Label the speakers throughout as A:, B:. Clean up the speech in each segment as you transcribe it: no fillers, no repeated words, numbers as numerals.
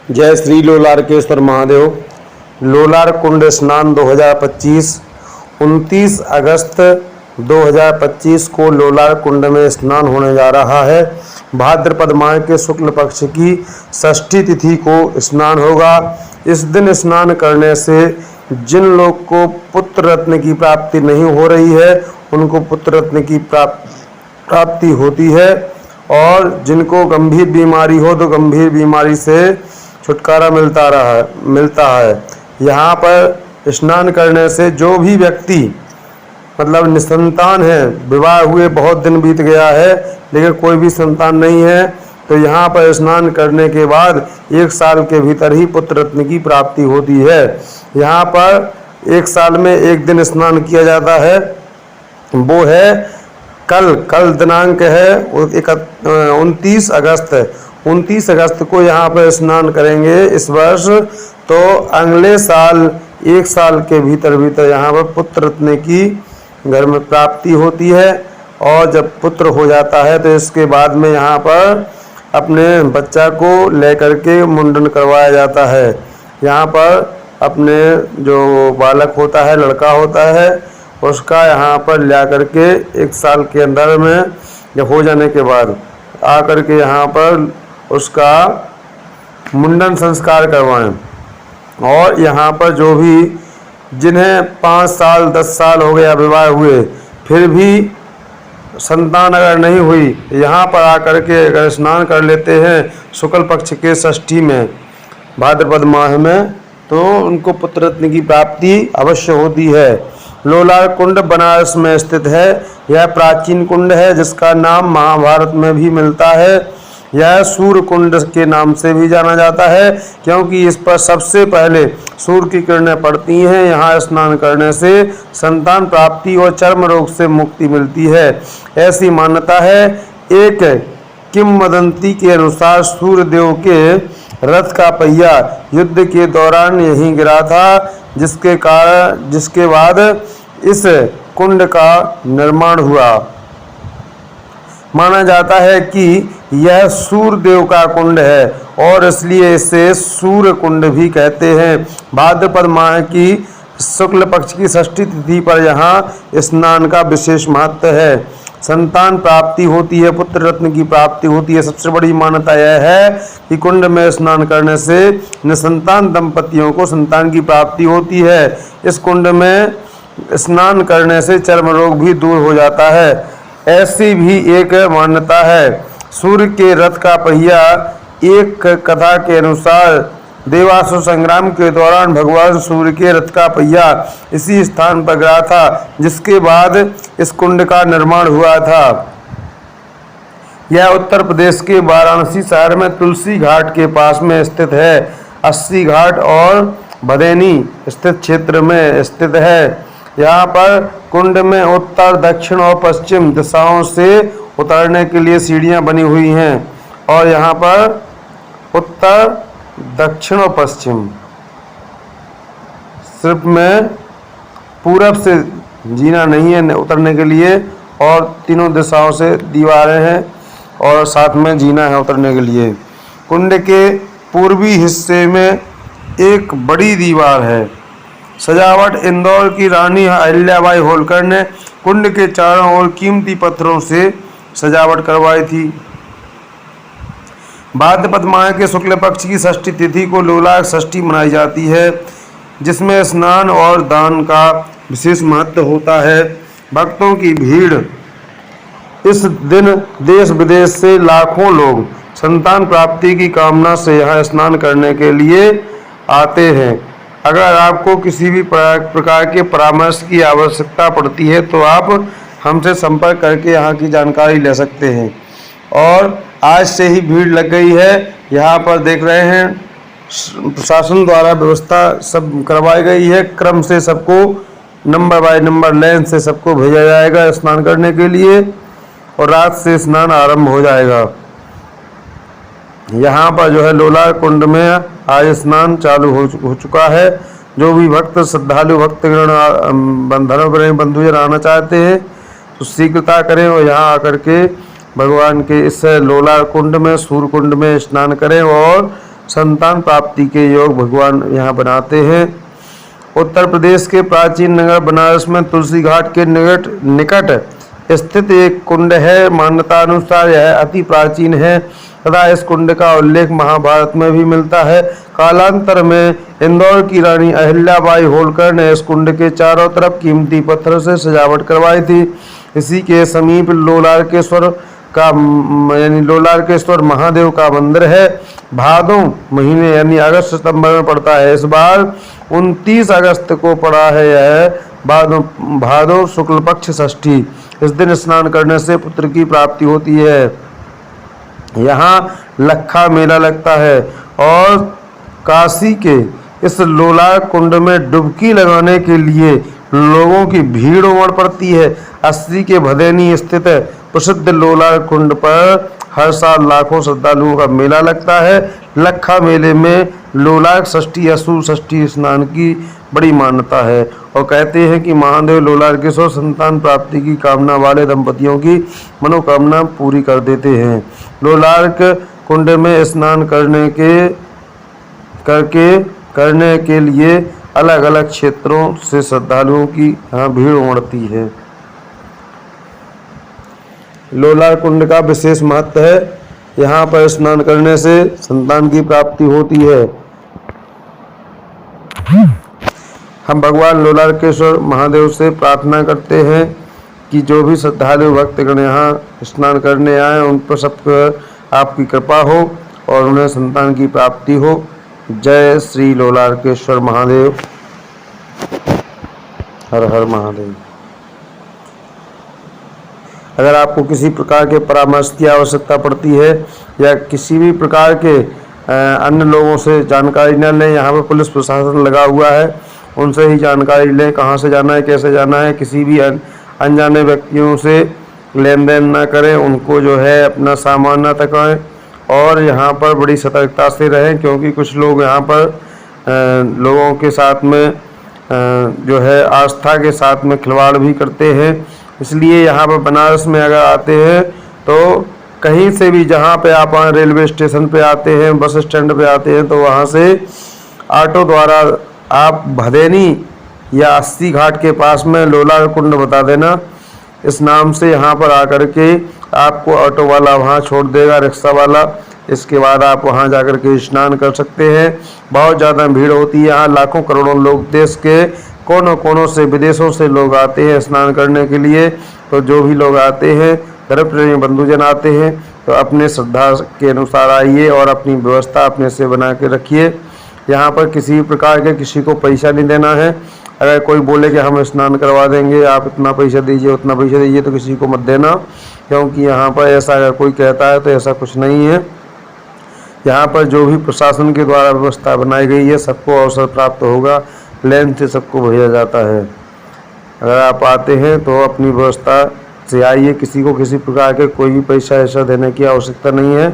A: जय श्री लोलारकेश्वर महादेव। लोलार कुंड स्नान 2025 29 अगस्त 2025 को लोलार कुंड में स्नान होने जा रहा है। भाद्रपद माह के शुक्ल पक्ष की षष्ठी तिथि को स्नान होगा। इस दिन स्नान करने से जिन लोग को पुत्र रत्न की प्राप्ति नहीं हो रही है उनको पुत्र रत्न की प्राप्ति होती है, और जिनको गंभीर बीमारी हो तो गंभीर बीमारी से छुटकारा मिलता है। यहाँ पर स्नान करने से जो भी व्यक्ति मतलब निसंतान है, विवाह हुए बहुत दिन बीत गया है लेकिन कोई भी संतान नहीं है, तो यहाँ पर स्नान करने के बाद 1 साल के भीतर ही पुत्र रत्न की प्राप्ति होती है। यहाँ पर 1 साल में 1 दिन स्नान किया जाता है, वो है कल दिनांक है 29 अगस्त। 29 अगस्त को यहाँ पर स्नान करेंगे इस वर्ष, तो अगले साल 1 साल के भीतर यहाँ पर पुत्र रत्न की घर में प्राप्ति होती है। और जब पुत्र हो जाता है तो इसके बाद में यहाँ पर अपने बच्चा को लेकर के मुंडन करवाया जाता है। यहाँ पर अपने जो बालक होता है, लड़का होता है, उसका यहाँ पर ला करके 1 साल के अंदर में जब हो जाने के बाद आकर के यहाँ पर उसका मुंडन संस्कार करवाएं। और यहाँ पर जो भी जिन्हें 5 साल 10 साल हो गया विवाह हुए फिर भी संतान अगर नहीं हुई, यहाँ पर आकर के अगर स्नान कर लेते हैं शुक्ल पक्ष के षष्ठी में भाद्रपद माह में, तो उनको पुत्र रत्न की प्राप्ति अवश्य होती है। लोलार कुंड बनारस में स्थित है। यह प्राचीन कुंड है जिसका नाम महाभारत में भी मिलता है। यह सूर्य कुंड के नाम से भी जाना जाता है क्योंकि इस पर सबसे पहले सूर्य की किरणें पड़ती हैं। यहाँ स्नान करने से संतान प्राप्ति और चर्म रोग से मुक्ति मिलती है, ऐसी मान्यता है। एक किंवदंती के अनुसार सूर्यदेव के रथ का पहिया युद्ध के दौरान यहीं गिरा था, जिसके बाद इस कुंड का निर्माण हुआ। माना जाता है कि यह सूर्य देव का कुंड है और इसलिए इसे सूर्य कुंड भी कहते हैं। भाद्रपद माह की शुक्ल पक्ष की षष्ठी तिथि पर यहाँ स्नान का विशेष महत्व है। संतान प्राप्ति होती है, पुत्र रत्न की प्राप्ति होती है। सबसे बड़ी मान्यता यह है कि कुंड में स्नान करने से निसंतान दंपतियों को संतान की प्राप्ति होती है। इस कुंड में स्नान करने से चर्म रोग भी दूर हो जाता है, ऐसी भी एक मान्यता है। सूर्य के रथ का पहिया, एक कथा के अनुसार देवासुर संग्राम के दौरान भगवान सूर्य के रथ का पहिया इसी स्थान पर गिरा था, जिसके बाद इस कुंड का निर्माण हुआ था। यह उत्तर प्रदेश के वाराणसी शहर में तुलसी घाट के पास में स्थित है। 80 घाट और भदेनी स्थित क्षेत्र में स्थित है। यहाँ पर कुंड में उत्तर, दक्षिण और पश्चिम दिशाओं से उतरने के लिए सीढ़ियाँ बनी हुई हैं, और यहाँ पर उत्तर, दक्षिण और पश्चिम सिर्फ में पूरब से जीना नहीं है उतरने के लिए, और तीनों दिशाओं से दीवारें हैं और साथ में जीना है उतरने के लिए। कुंड के पूर्वी हिस्से में एक बड़ी दीवार है। सजावट इंदौर की रानी अहिल्याबाई होलकर ने कुंड के चारों ओर कीमती पत्थरों से सजावट करवाई थी। भाद्रपद माह के शुक्ल पक्ष की षष्ठी तिथि को लोलार षष्ठी मनाई जाती है, जिसमें स्नान और दान का विशेष महत्व होता है। भक्तों की भीड़ इस दिन देश विदेश से लाखों लोग संतान प्राप्ति की कामना से यहाँ स्नान करने के लिए आते हैं। अगर आपको किसी भी प्रकार के परामर्श की आवश्यकता पड़ती है तो आप हमसे संपर्क करके यहाँ की जानकारी ले सकते हैं। और आज से ही भीड़ लग गई है। यहाँ पर देख रहे हैं प्रशासन द्वारा व्यवस्था सब करवाई गई है। क्रम से सबको नंबर बाय नंबर लाइन से सबको भेजा जाएगा स्नान करने के लिए, और रात से स्नान आरंभ हो जाएगा। यहाँ पर जो है लोलार कुंड में आज स्नान चालू हो चुका है। जो भी भक्त श्रद्धालु भक्तगण धर्मप्रेमी बंधुजन आना चाहते हैं तो शीघ्रता करें और यहाँ आकर के भगवान के इस लोलार कुंड में, सूर्य कुंड में स्नान करें और संतान प्राप्ति के योग भगवान यहाँ बनाते हैं। उत्तर प्रदेश के प्राचीन नगर बनारस में तुलसी घाट के निकट स्थित एक कुंड है। मान्यता अनुसार यह अति प्राचीन है तथा इस कुंड का उल्लेख महाभारत में भी मिलता है। कालांतर में इंदौर की रानी अहिल्याबाई होलकर ने इस कुंड के चारों तरफ कीमती पत्थर से सजावट करवाई थी। इसी के समीप लोलारकेश्वर महादेव का मंदिर है। भादों महीने यानी अगस्त सितंबर में पड़ता है। इस बार 29 अगस्त को पड़ा है यह भादो शुक्ल पक्ष षष्ठी। इस दिन स्नान करने से पुत्र की प्राप्ति होती है। यहाँ लखा मेला लगता है और काशी के इस लोलार कुंड में डुबकी लगाने के लिए लोगों की भीड़ उमड़ पड़ती है। अस्सी के भदैनी स्थित प्रसिद्ध लोलार कुंड पर हर साल लाखों श्रद्धालुओं का मेला लगता है। लखा मेले में लोलार षष्ठी या सूर षष्ठी स्नान की बड़ी मान्यता है और कहते हैं कि महादेव लोलारकेश्वर संतान प्राप्ति की कामना वाले दंपतियों की मनोकामना पूरी कर देते हैं। लोलार कुंड में स्नान करने के लिए अलग अलग क्षेत्रों से श्रद्धालुओं की यहाँ भीड़ उमड़ती है। लोलार कुंड का विशेष महत्व है। यहाँ पर स्नान करने से संतान की प्राप्ति होती है। हम भगवान लोलारकेश्वर महादेव से प्रार्थना करते हैं कि जो भी श्रद्धालु भक्तगण यहाँ स्नान करने आए उन पर सब आपकी कृपा हो और उन्हें संतान की प्राप्ति हो। जय श्री लोलारकेश्वर महादेव। हर हर महादेव। अगर आपको किसी प्रकार के परामर्श की आवश्यकता पड़ती है या किसी भी प्रकार के अन्य लोगों से जानकारी न लें, यहाँ पर पुलिस प्रशासन लगा हुआ है, उनसे ही जानकारी लें। कहाँ से जाना है, कैसे जाना है, किसी भी अनजाने व्यक्तियों से लेन देन ना करें, उनको जो है अपना सामान ना तकाएं और यहाँ पर बड़ी सतर्कता से रहें, क्योंकि कुछ लोग यहाँ पर लोगों के साथ में जो है आस्था के साथ में खिलवाड़ भी करते हैं। इसलिए यहाँ पर बनारस में अगर आते हैं तो कहीं से भी, जहाँ पे आप रेलवे स्टेशन पे आते हैं, बस स्टैंड पे आते हैं, तो वहाँ से ऑटो द्वारा आप भदैनी या अस्सी घाट के पास में लोलार कुंड बता देना। इस नाम से यहाँ पर आकर के आपको ऑटो वाला वहाँ छोड़ देगा, रिक्शा वाला। इसके बाद आप वहाँ जाकर के स्नान कर सकते हैं। बहुत ज़्यादा भीड़ होती है यहाँ, लाखों करोड़ों लोग देश के कोनों कोनों से, विदेशों से लोग आते हैं स्नान करने के लिए। तो जो भी लोग आते हैं, धर्म प्रेमी बंधुजन आते हैं, तो अपने श्रद्धा के अनुसार आइए और अपनी व्यवस्था अपने से बना के रखिए। यहाँ पर किसी भी प्रकार के किसी को पैसा नहीं देना है। अगर कोई बोले कि हम स्नान करवा देंगे, आप इतना पैसा दीजिए, उतना पैसा दीजिए, तो किसी को मत देना, क्योंकि यहाँ पर ऐसा अगर कोई कहता है तो ऐसा कुछ नहीं है। यहाँ पर जो भी प्रशासन के द्वारा व्यवस्था बनाई गई है, सबको अवसर प्राप्त होगा, लेन से सबको भेजा जाता है। अगर आप आते हैं तो अपनी व्यवस्था से आइए, किसी को किसी प्रकार के कोई भी पैसा ऐसा देने की आवश्यकता नहीं है।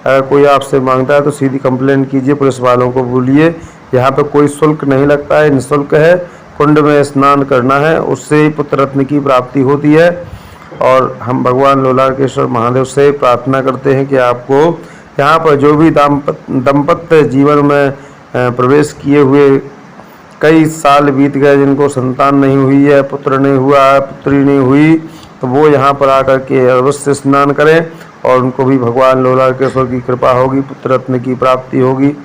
A: अगर कोई आपसे मांगता है तो सीधी कंप्लेंट कीजिए, पुलिस वालों को बोलिए। यहाँ पर कोई शुल्क नहीं लगता है, निःशुल्क है। कुंड में स्नान करना है, उससे ही पुत्र रत्न की प्राप्ति होती है। और हम भगवान लोलारकेश्वर महादेव से प्रार्थना करते हैं कि आपको यहाँ पर जो भी दाम्पत्य जीवन में प्रवेश किए हुए कई साल बीत गए, जिनको संतान नहीं हुई है, पुत्र नहीं हुआ है, पुत्री नहीं हुई, तो वो यहाँ पर आकर के अवश्य स्नान करें और उनको भी भगवान लोलारकेश्वर की कृपा होगी, पुत्र रत्न की प्राप्ति होगी।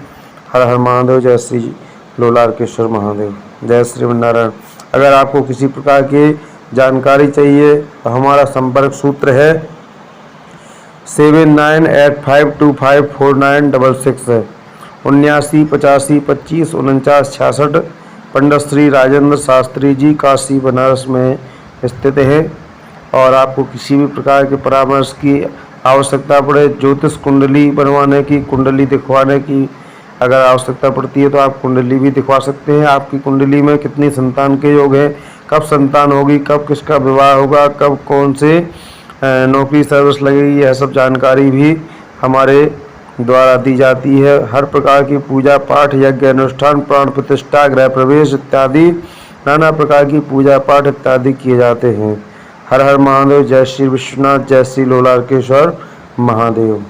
A: हर हर महादेव। जय श्री लोलारकेश्वर महादेव। जय श्री नारायण। अगर आपको किसी प्रकार की जानकारी चाहिए तो हमारा संपर्क सूत्र है 7985254966 है, 7985254966। पंडित श्री राजेंद्र शास्त्री जी काशी बनारस में स्थित हैं। और आपको किसी भी प्रकार के परामर्श की आवश्यकता पड़े, ज्योतिष कुंडली बनवाने की, कुंडली दिखवाने की अगर आवश्यकता पड़ती है तो आप कुंडली भी दिखवा सकते हैं। आपकी कुंडली में कितनी संतान के योग हैं, कब संतान होगी, कब किसका विवाह होगा, कब कौन से नौकरी सर्विस लगेगी, यह सब जानकारी भी हमारे द्वारा दी जाती है। हर प्रकार की पूजा पाठ, यज्ञ अनुष्ठान, प्राण प्रतिष्ठा, गृह प्रवेश इत्यादि नाना प्रकार की पूजा पाठ इत्यादि किए जाते हैं। हर हर महादेव। जय श्री विश्वनाथ। जय श्री लोलारकेश्वर महादेव।